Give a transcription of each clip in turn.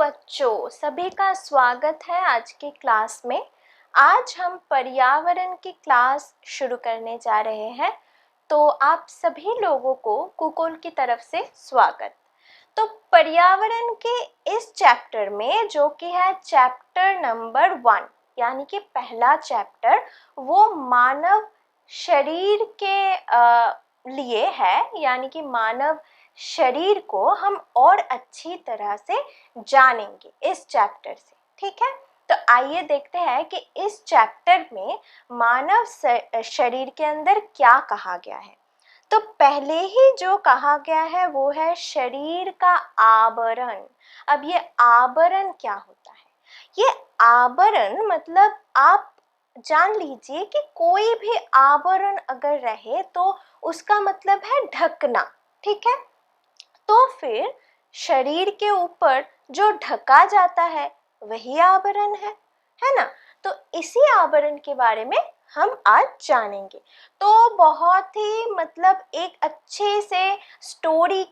बच्चों, सभी का स्वागत है आज की क्लास में। आज हम पर्यावरण की क्लास शुरू करने जा रहे हैं, तो आप सभी लोगों को कुकुल की तरफ से स्वागत। तो पर्यावरण के इस चैप्टर में, जो कि है चैप्टर नंबर 1, यानी कि पहला चैप्टर, वो मानव शरीर के लिए है, यानी कि मानव शरीर को हम और अच्छी तरह से जानेंगे इस चैप्टर से। ठीक है, तो आइए देखते हैं कि इस चैप्टर में मानव शरीर के अंदर क्या कहा गया है। तो पहले ही जो कहा गया है वो है शरीर का आवरण। अब ये आवरण क्या होता है? ये आवरण मतलब आप जान लीजिए कि कोई भी आवरण अगर रहे तो उसका मतलब है ढकना। ठीक है, तो फिर शरीर के ऊपर जो ढका जाता है वही आवरण है ना। तो इसी आवरण के बारे में हम आज जानेंगे। तो बहुत ही मतलब एक अच्छे से स्टोरी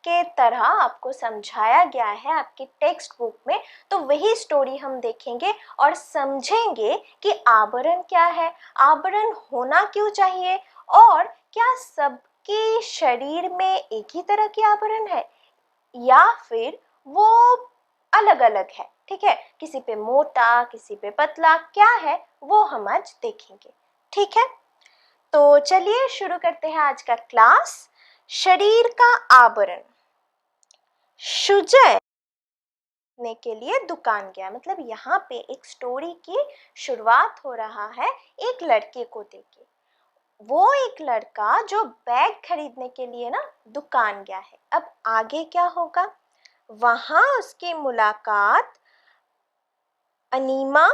के तरह आपको समझाया गया है आपकी टेक्स्ट बुक में। तो वही स्टोरी हम देखेंगे और समझेंगे कि आवरण क्या है, आवरण होना क्यों चाहिए, और क्या सबके शरीर में एक ही तरह की आवरण है या फिर वो अलग अलग है। ठीक है, किसी पे मोटा, किसी पे पतला, क्या है वो हम आज देखेंगे। ठीक है, तो चलिए शुरू करते हैं आज का क्लास। शरीर का आवरण। सुजय ने के लिए दुकान गया, मतलब यहाँ पे एक स्टोरी की शुरुआत हो रहा है एक लड़के को देके। वो एक लड़का जो बैग खरीदने के लिए ना दुकान गया है। अब आगे क्या होगा? वहां उसकी मुलाकात अनीमा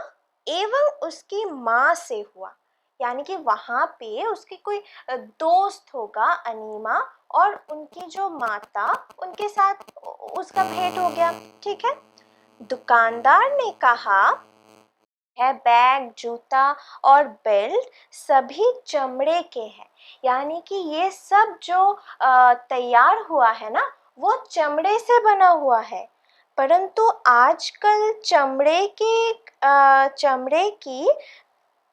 एवं उसकी माँ से हुआ, यानी कि वहां पे उसकी कोई दोस्त होगा अनीमा, और उनकी जो माता, उनके साथ उसका भेंट हो गया। ठीक है, दुकानदार ने कहा है बैग, जूता और बेल्ट सभी चमड़े के हैं, यानी कि ये सब जो तैयार हुआ है ना वो चमड़े से बना हुआ है। परंतु आजकल चमड़े की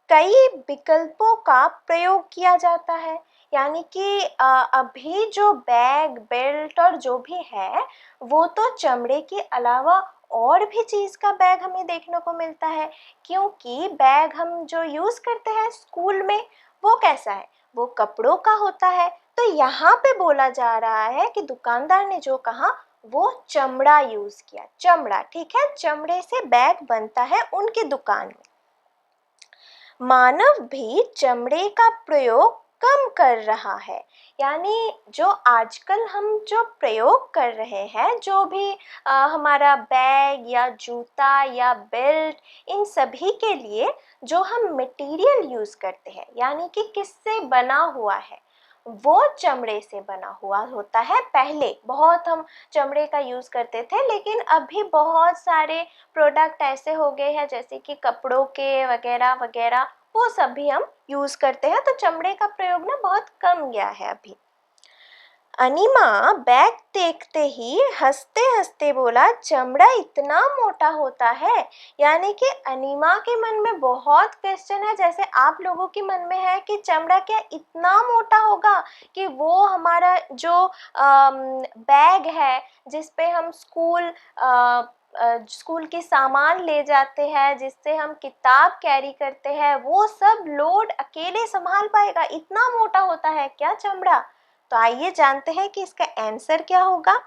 कई विकल्पों का प्रयोग किया जाता है, यानी कि अभी जो बैग, बेल्ट और जो भी है वो तो चमड़े के अलावा और भी चीज़ का बैग हमें देखने को मिलता है। क्योंकि बैग हम जो यूज़ करते हैं स्कूल में वो कैसा है, वो कपड़ों का होता है। तो यहाँ पे बोला जा रहा है कि दुकानदार ने जो कहा वो चमड़ा यूज़ किया, चमड़ा। ठीक है, चमड़े से बैग बनता है उनकी दुकान में। मानव भी चमड़े का प्रयोग कम कर रहा है, यानी जो आजकल हम जो प्रयोग कर रहे हैं, जो भी हमारा बैग या जूता या बेल्ट, इन सभी के लिए जो हम मटेरियल यूज़ करते हैं, यानी कि किससे बना हुआ है, वो चमड़े से बना हुआ होता है। पहले बहुत हम चमड़े का यूज़ करते थे, लेकिन अभी बहुत सारे प्रोडक्ट ऐसे हो गए हैं जैसे कि कपड़ों के वगैरह वगैरह, वो सब भी हम यूज़ करते हैं। तो चमड़े का प्रयोग ना बहुत कम गया है अभी। अनीमा बैग देखते ही हंसते हंसते बोला, चमड़ा इतना मोटा होता है। यानी कि अनीमा के मन में बहुत क्वेश्चन है, जैसे आप लोगों के मन में है कि चमड़ा क्या इतना मोटा होगा कि वो हमारा जो बैग है जिस पे हम स्कूल के सामान ले जाते हैं, जिससे हम किताब कैरी करते हैं, वो सब लोड अकेले संभाल पाएगा? इतना मोटा होता है क्या चमड़ा? तो आइए जानते हैं कि इसका आंसर क्या होगा।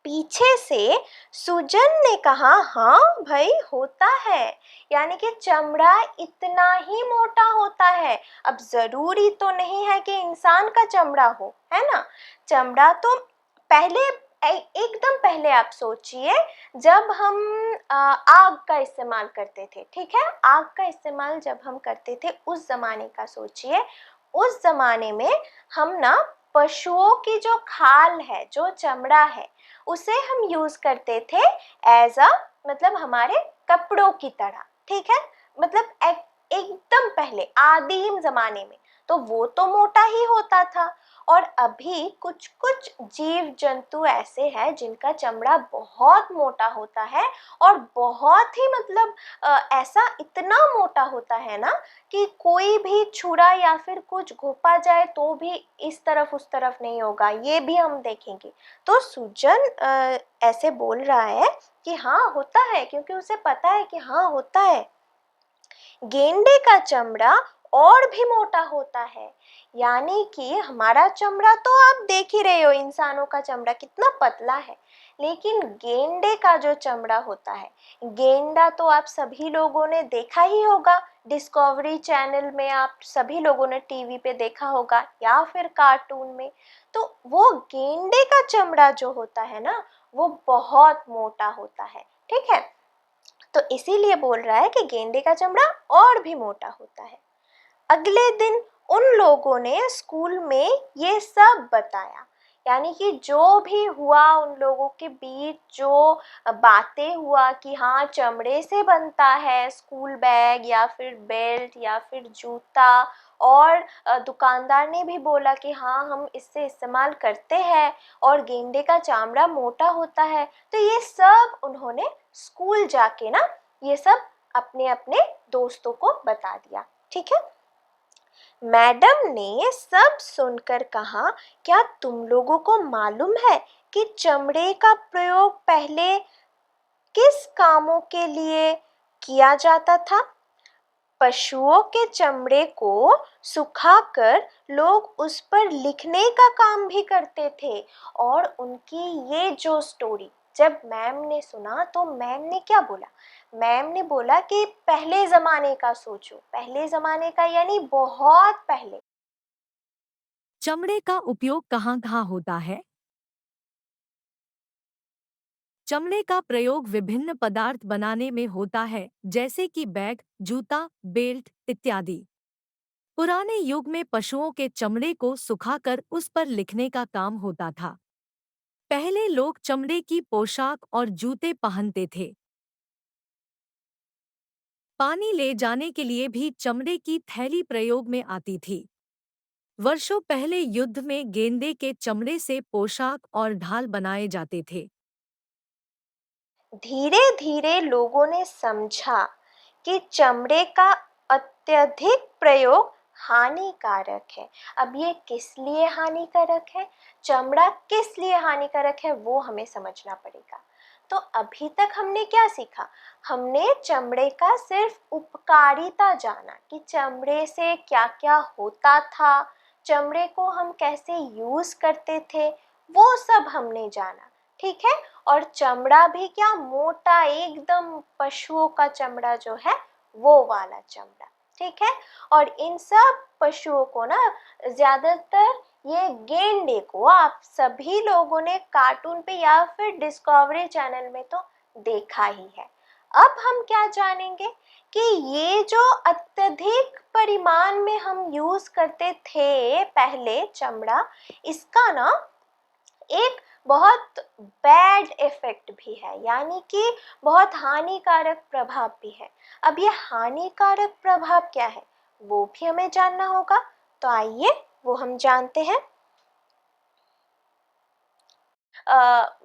पीछे से सुजन ने कहा, हाँ भाई होता है, यानी कि चमड़ा इतना ही मोटा होता है। अब जरूरी तो नहीं है कि इंसान का चमड़ा हो, है ना। चमड़ा तो पहले एकदम पहले आप सोचिए, जब हम आग का इस्तेमाल करते थे। ठीक है, आग का इस्तेमाल जब हम करते थे उस जमाने का सोचिए। उस जमाने में हम ना पशुओं की जो खाल है, जो चमड़ा है, उसे हम यूज करते थे एज अ, मतलब हमारे कपड़ों की तरह। ठीक है, मतलब एकदम पहले आदिम जमाने में तो वो तो मोटा ही होता था। और अभी कुछ कुछ जीव जंतु ऐसे हैं जिनका चमड़ा बहुत मोटा होता है और बहुत ही मतलब ऐसा इतना मोटा होता है ना कि कोई भी छुरा या फिर कुछ घोंपा जाए तो भी इस तरफ उस तरफ नहीं होगा, ये भी हम देखेंगे। तो सुजन ऐसे बोल रहा है कि हाँ होता है, क्योंकि उसे पता है कि हाँ होता है। गेंडे का चमड़ा और भी मोटा होता है, यानी कि हमारा चमड़ा तो आप देख ही रहे हो, इंसानों का चमड़ा कितना पतला है, लेकिन गेंडे का जो चमड़ा होता है, गेंडा तो आप सभी लोगों ने देखा ही होगा, डिस्कवरी चैनल में आप सभी लोगों ने टीवी पे देखा होगा या फिर कार्टून में। तो वो गेंडे का चमड़ा जो होता है ना, वो बहुत मोटा होता है, ठीक है। तो इसीलिए बोल रहा है कि गेंडे का चमड़ा और भी मोटा होता है। अगले दिन उन लोगों ने स्कूल में ये सब बताया, यानी कि जो भी हुआ उन लोगों के बीच, जो बातें हुआ कि हाँ चमड़े से बनता है स्कूल बैग या फिर बेल्ट या फिर जूता, और दुकानदार ने भी बोला कि हाँ हम इससे इस्तेमाल करते हैं और गेंडे का चमड़ा मोटा होता है। तो ये सब उन्होंने स्कूल जाके ना ये सब अपने अपने दोस्तों को बता दिया, ठीक है। मैडम ने सब सुनकर कहा, क्या तुम लोगों को मालूम है कि चमड़े का प्रयोग पहले किस कामों के लिए किया जाता था? पशुओं के चमड़े को सुखाकर लोग उस पर लिखने का काम भी करते थे। और उनकी ये जो स्टोरी जब मैम ने सुना तो मैम ने क्या बोला? मैम ने बोला कि पहले ज़माने का सोचो, पहले ज़माने का यानी बहुत पहले। चमड़े का उपयोग कहाँ कहाँ होता है? चमड़े का प्रयोग विभिन्न पदार्थ बनाने में होता है, जैसे कि बैग, जूता, बेल्ट इत्यादि। पुराने युग में पशुओं के चमड़े को सुखाकर उस पर लिखने का काम होता था। पहले लोग चमड़े की पोशाक और जूते पहनते थे। पानी ले जाने के लिए भी चमड़े की थैली प्रयोग में आती थी। वर्षों पहले युद्ध में गेंडे के चमड़े से पोशाक और ढाल बनाए जाते थे। धीरे धीरे लोगों ने समझा कि चमड़े का अत्यधिक प्रयोग हानिकारक है। अब ये किस लिए हानिकारक है, चमड़ा किस लिए हानिकारक है, वो हमें समझना पड़ेगा। तो अभी तक हमने क्या सीखा? हमने चमड़े का सिर्फ उपकारिता जाना कि चमड़े से क्या क्या होता था, चमड़े को हम कैसे यूज करते थे, वो सब हमने जाना, ठीक है। और चमड़ा भी क्या मोटा, एकदम पशुओं का चमड़ा जो है वो वाला चमड़ा, ठीक है। और इन सब पशुओं को ना, ज्यादातर ये गेंडे को आप सभी लोगों ने कार्टून पे या फिर डिस्कवरी चैनल में तो देखा ही है। अब हम क्या जानेंगे कि ये जो अत्यधिक परिमाण में हम यूज करते थे पहले चमड़ा, इसका ना एक बहुत बैड इफेक्ट भी है, यानी कि बहुत हानिकारक प्रभाव भी है। अब ये हानिकारक प्रभाव क्या है वो भी हमें जानना होगा, तो आइए वो हम जानते हैं।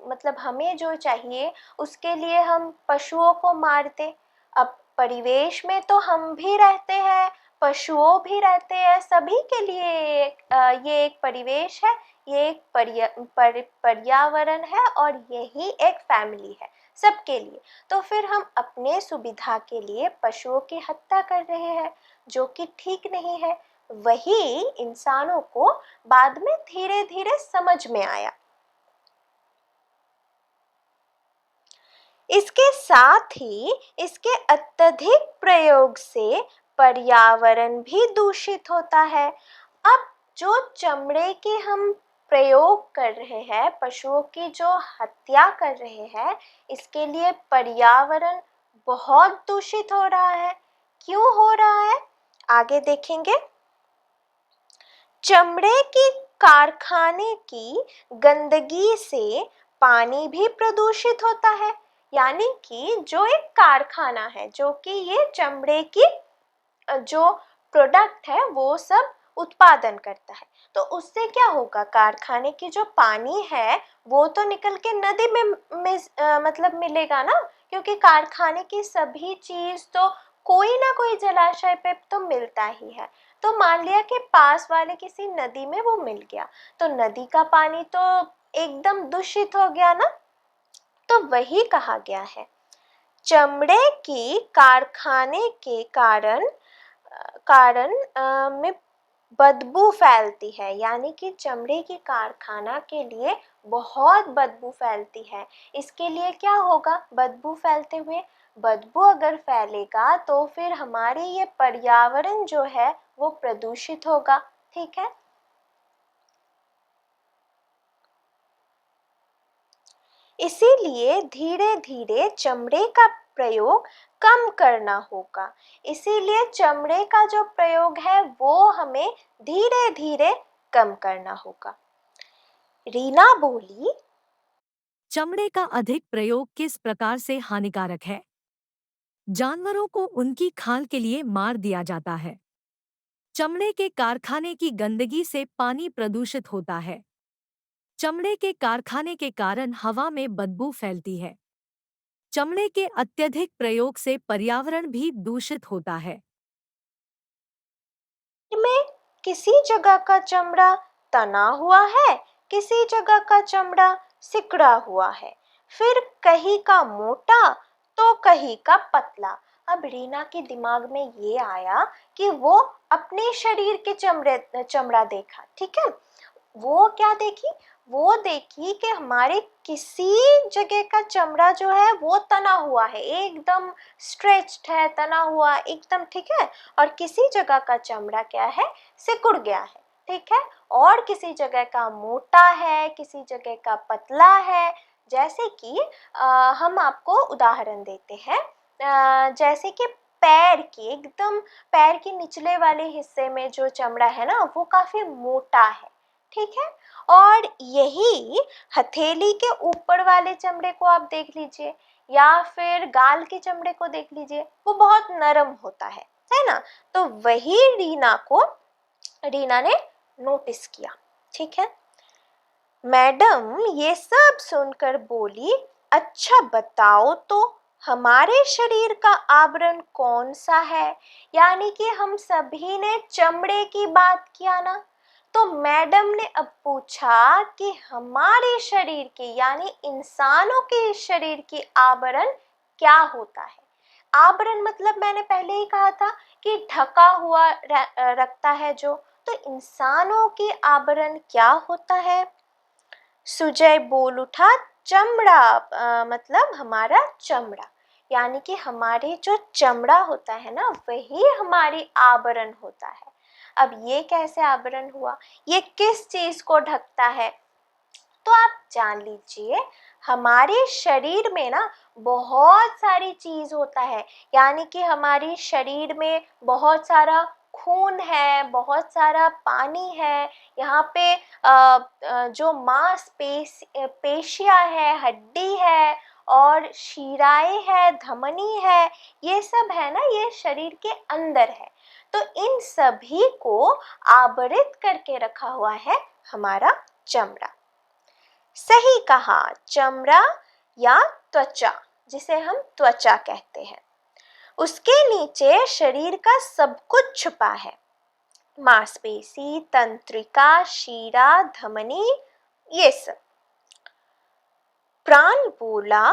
मतलब हमें जो चाहिए उसके लिए हम पशुओं को मार दें। अब परिवेश में तो हम भी रहते हैं, पशुओं भी रहते हैं, सभी के लिए ये एक परिवेश है, ये एक पर्यावरण है और यही एक फैमिली है सबके लिए। तो फिर हम अपने सुविधा के लिए पशुओं की हत्या कर रहे हैं, जो कि ठीक नहीं है। वही इंसानों को बाद में धीरे धीरे समझ में आया। इसके साथ ही इसके अत्यधिक प्रयोग से पर्यावरण भी दूषित होता है। अब जो चमड़े के हम प्रयोग कर रहे हैं, पशुओं की जो हत्या कर रहे हैं, इसके लिए पर्यावरण बहुत दूषित हो रहा है। क्यों हो रहा है आगे देखेंगे। चमड़े की कारखाने की गंदगी से पानी भी प्रदूषित होता है, यानी कि जो एक कारखाना है जो कि ये चमड़े की जो प्रोडक्ट है वो सब उत्पादन करता है, तो उससे क्या होगा, कारखाने की जो पानी है वो तो निकल के नदी में मतलब मिलेगा ना, क्योंकि कारखाने की सभी चीज तो कोई ना कोई जलाशय पे तो मिलता ही है। तो मान लिया कि पास वाले किसी नदी में वो मिल गया, तो नदी का पानी तो एकदम दूषित हो गया ना। तो वही कहा गया है, चमड़े की कारखाने के कारण में बदबू फैलती है, यानी कि चमड़े की कारखाना के लिए बहुत बदबू फैलती है। इसके लिए क्या होगा, बदबू फैलते हुए, बदबू अगर फैलेगा तो फिर हमारे ये पर्यावरण जो है वो प्रदूषित होगा। ठीक है, इसीलिए धीरे धीरे चमड़े का प्रयोग कम करना होगा। इसीलिए चमड़े का जो प्रयोग है वो हमें धीरे धीरे कम करना होगा। रीना बोली, चमड़े का अधिक प्रयोग किस प्रकार से हानिकारक है? जानवरों को उनकी खाल के लिए मार दिया जाता है। चमड़े के कारखाने की गंदगी से पानी प्रदूषित होता है। चमड़े के कारखाने के कारण हवा में बदबू फैलती है। चमड़े के अत्यधिक प्रयोग से पर्यावरण भी दूषित होता है। में किसी जगह का चमड़ा तना हुआ है, किसी जगह का चमड़ा सिकुड़ा हुआ है, फिर कहीं का मोटा तो कहीं का पतला। अब रीना के दिमाग में ये आया कि वो अपने शरीर के चमड़ा देखा। ठीक है, वो क्या देखी, वो देखी कि हमारे किसी जगह का चमड़ा जो है वो तना हुआ है, एकदम स्ट्रेच्ड है, तना हुआ एकदम। ठीक है, और किसी जगह का चमड़ा क्या है, सिकुड़ गया है। ठीक है, और किसी जगह का मोटा है, किसी जगह का पतला है। जैसे कि हम आपको उदाहरण देते हैं, जैसे कि पैर की एकदम, पैर के निचले वाले हिस्से में जो चमड़ा है ना वो काफी मोटा है। ठीक है, और यही हथेली के ऊपर वाले चमड़े को आप देख लीजिए, या फिर गाल के चमड़े को देख लीजिए, वो बहुत नरम होता है ना। तो वही रीना ने नोटिस किया। ठीक है, मैडम ये सब सुनकर बोली, अच्छा बताओ तो हमारे शरीर का आवरण कौन सा है। यानी कि हम सभी ने चमड़े की बात किया ना, तो मैडम ने अब पूछा कि हमारे शरीर के यानी इंसानों के शरीर की आवरण क्या होता है। आवरण मतलब मैंने पहले ही कहा था कि ढका हुआ रखता है जो, तो इंसानों की आवरण क्या होता है। सुजय बोल उठा, चमड़ा, मतलब हमारा चमड़ा, यानी कि हमारे जो चमड़ा होता है ना वही हमारी आवरण होता है। अब ये कैसे आवरण हुआ, ये किस चीज को ढकता है, तो आप जान लीजिए, हमारे शरीर में ना बहुत सारी चीज होता है। यानी कि हमारे शरीर में बहुत सारा खून है, बहुत सारा पानी है, यहाँ पे जो पेशियां है, हड्डी है, और शिराएं है, धमनी है, ये सब है ना, ये शरीर के अंदर है। तो इन सभी को आवरित करके रखा हुआ है हमारा चमड़ा। सही कहा, चमड़ा या त्वचा, जिसे हम त्वचा कहते हैं, उसके नीचे शरीर का सब कुछ छुपा है। मांसपेशी, तंत्रिका, शीरा, धमनी, ये सब। प्राण बोला,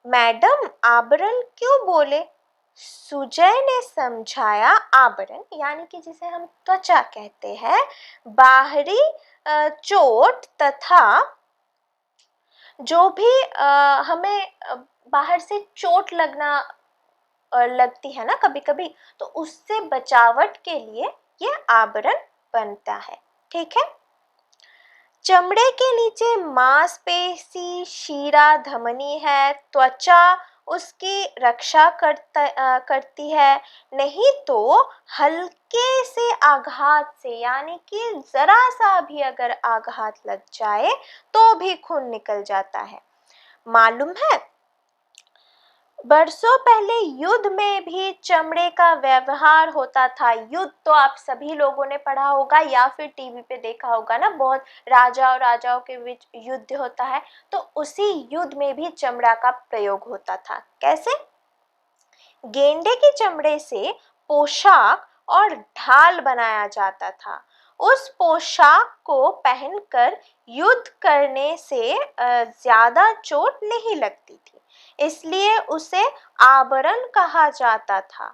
मैडम आवरण क्यों बोले। सुजय ने समझाया, आवरण यानी कि जिसे हम त्वचा कहते हैं, बाहरी चोट तथा जो भी हमें बाहर से चोट लगती है ना कभी कभी, तो उससे बचावट के लिए ये आवरण बनता है। ठीक है, चमड़े के नीचे मांसपेशी, शीरा, धमनी है, त्वचा उसकी रक्षा करती है। नहीं तो हल्के से आघात से, यानी कि जरा सा भी अगर आघात लग जाए तो भी खून निकल जाता है। मालूम है, बरसों पहले युद्ध में भी चमड़े का व्यवहार होता था। युद्ध तो आप सभी लोगों ने पढ़ा होगा या फिर टीवी पे देखा होगा ना, बहुत राजा और राजाओं के बीच युद्ध होता है, तो उसी युद्ध में भी चमड़ा का प्रयोग होता था। कैसे? गेंडे के चमड़े से पोशाक और ढाल बनाया जाता था। उस पोशाक को पहनकर युद्ध करने से ज्यादा चोट नहीं लगती थी, इसलिए उसे आभरण कहा जाता था।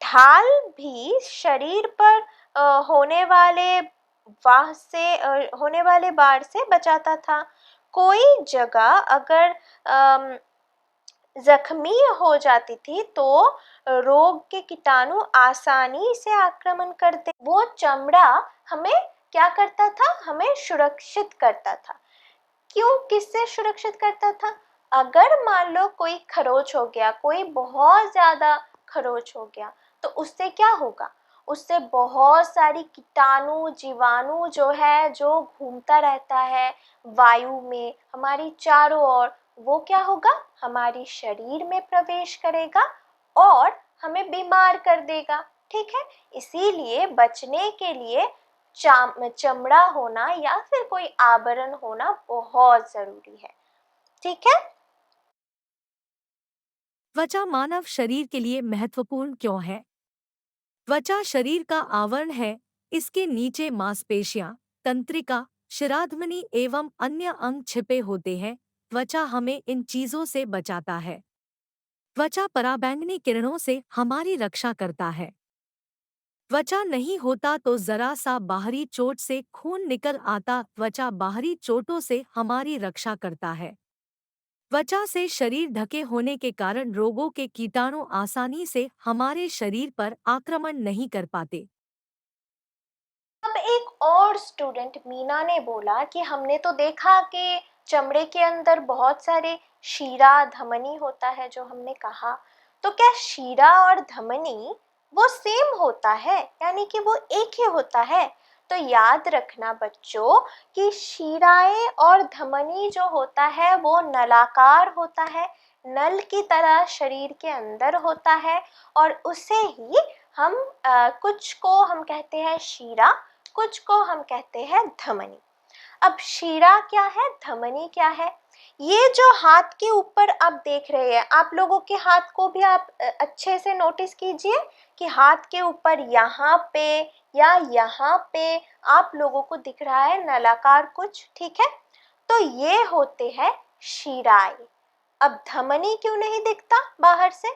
ढाल भी शरीर पर होने वाले बाढ़ से बचाता था। कोई जगह अगर जख्मी हो जाती थी तो रोग के कीटाणु आसानी से आक्रमण करते। वो चमड़ा हमें क्या करता था? हमें सुरक्षित करता था। क्यों? किससे सुरक्षित करता था? अगर मान लो कोई खरोच हो गया, कोई बहुत ज्यादा खरोच हो गया, तो उससे क्या होगा? उससे बहुत सारी कीटाणु जीवाणु जो है, जो घूमता रहता है वायु में हमारी चारों ओर, वो क्या होगा? हमारी शरीर में प्रवेश करेगा और हमें बीमार कर देगा। ठीक है, इसीलिए बचने के लिए चमड़ा होना या फिर कोई आभरण होना बहुत जरूरी है। ठीक है। त्वचा मानव शरीर के लिए महत्वपूर्ण क्यों है? त्वचा शरीर का आवरण है। इसके नीचे मांसपेशियां, तंत्रिका, शिराधमनी एवं अन्य अंग छिपे होते हैं। त्वचा हमें इन चीजों से बचाता है। त्वचा पराबैंगनी किरणों से हमारी रक्षा करता है। त्वचा नहीं होता तो जरा सा बाहरी चोट से खून निकल आता। त्वचा बाहरी चोटों से हमारी रक्षा करता है। त्वचा से शरीर ढके होने के कारण रोगों के कीटाणु आसानी से हमारे शरीर पर आक्रमण नहीं कर पाते। अब एक और स्टूडेंट मीना ने बोला कि हमने तो देखा कि चमड़े के अंदर बहुत सारे शीरा धमनी होता है, जो हमने कहा, तो क्या शीरा और धमनी वो सेम होता है, यानी कि वो एक ही होता है? तो याद रखना बच्चों कि शिराएं और धमनी जो होता है वो नलाकार होता है, नल की तरह शरीर के अंदर होता है, और उसे ही हम कुछ को हम कहते हैं शीरा, कुछ को हम कहते हैं धमनी। अब शीरा क्या है, धमनी क्या है? ये जो हाथ के ऊपर आप देख रहे हैं, आप लोगों के हाथ को भी आप अच्छे से नोटिस कीजिए कि हाथ के ऊपर यहाँ पे या यहाँ पे आप लोगों को दिख रहा है नलाकार कुछ। ठीक है, तो ये होते हैं शिराएं। अब धमनी क्यों नहीं दिखता बाहर से?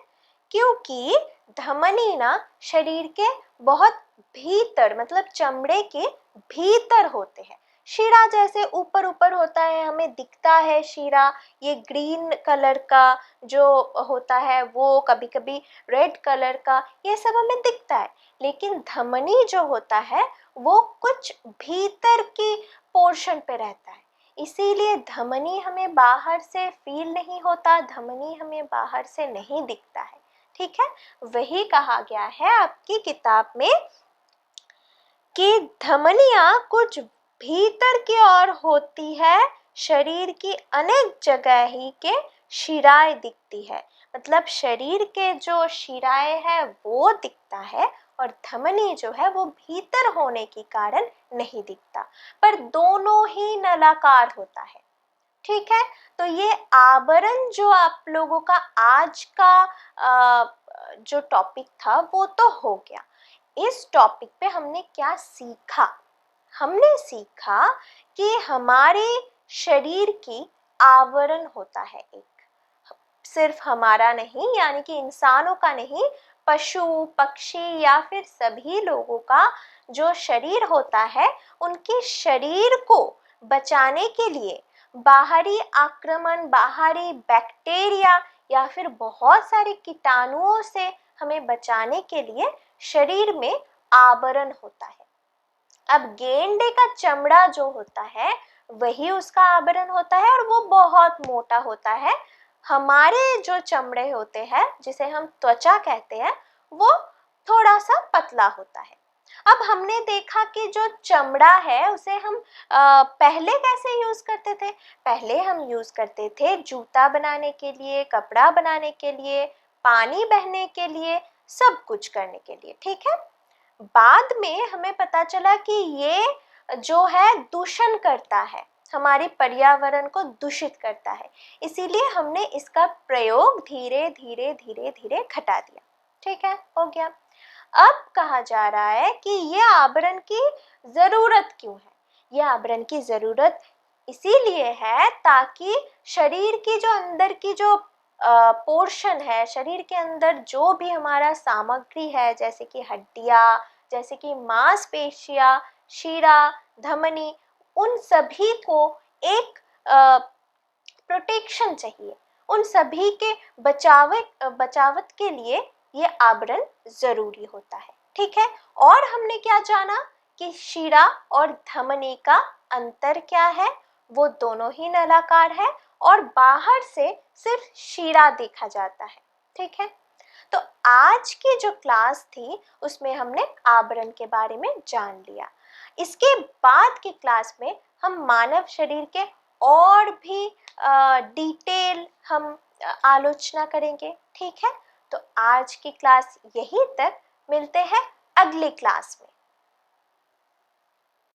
क्योंकि धमनी ना शरीर के बहुत भीतर, मतलब चमड़े के भीतर होते हैं। शीरा जैसे ऊपर ऊपर होता है, हमें दिखता है शीरा, ये ग्रीन कलर का जो होता है, वो कभी कभी रेड कलर का, ये सब हमें दिखता है। लेकिन धमनी जो होता है वो कुछ भीतर की पोर्शन पे रहता है, इसीलिए धमनी हमें बाहर से फील नहीं होता, धमनी हमें बाहर से नहीं दिखता है। ठीक है, वही कहा गया है आपकी किताब में कि धमनियां कुछ भीतर की ओर होती है, शरीर की अनेक जगह ही के शिराएं दिखती है। मतलब शरीर के जो शिराएं है वो दिखता है, और धमनी जो है वो भीतर होने के कारण नहीं दिखता, पर दोनों ही नलाकार होता है। ठीक है, तो ये आवरण जो आप लोगों का आज का जो टॉपिक था वो तो हो गया। इस टॉपिक पे हमने क्या सीखा? हमने सीखा कि हमारे शरीर की आवरण होता है एक, सिर्फ हमारा नहीं, यानी कि इंसानों का नहीं, पशु पक्षी या फिर सभी लोगों का जो शरीर होता है, उनके शरीर को बचाने के लिए बाहरी आक्रमण, बाहरी बैक्टीरिया या फिर बहुत सारे कीटाणुओं से हमें बचाने के लिए शरीर में आवरण होता है। अब गेंडे का चमड़ा जो होता है वही उसका आवरण होता है, और वो बहुत मोटा होता है। हमारे जो चमड़े होते हैं, जिसे हम त्वचा कहते हैं, वो थोड़ा सा पतला होता है। अब हमने देखा कि जो चमड़ा है उसे हम पहले कैसे यूज करते थे। पहले हम यूज करते थे जूता बनाने के लिए, कपड़ा बनाने के लिए, पानी बहने के लिए, सब कुछ करने के लिए, ठीक है। बाद में हमें पता चला कि ये जो है दूषण करता है, हमारे पर्यावरण को दूषित करता है, इसीलिए हमने इसका प्रयोग धीरे धीरे धीरे धीरे घटा दिया, ठीक है, हो गया। अब कहा जा रहा है कि ये आवरण की जरूरत क्यों है। ये आवरण की जरूरत इसीलिए है ताकि शरीर की जो अंदर की जो पोर्शन है, शरीर के अंदर जो भी हमारा सामग्री है, जैसे कि हड्डियां, जैसे कि मांसपेशियां, शिरा, धमनी, उन सभी को एक प्रोटेक्शन चाहिए, उन सभी के बचावत के लिए ये आवरण जरूरी होता है, ठीक है। और हमने क्या जाना कि शिरा और धमनी का अंतर क्या है, वो दोनों ही नलाकार है और बाहर से सिर्फ शिरा देखा जाता है, ठीक है। तो आज की जो क्लास थी उसमें हमने आवरण के बारे में जान लिया। इसके बाद की क्लास में हम मानव शरीर के और भी डिटेल हम आलोचना करेंगे, ठीक है। तो आज की क्लास यहीं तक, मिलते हैं अगली क्लास में।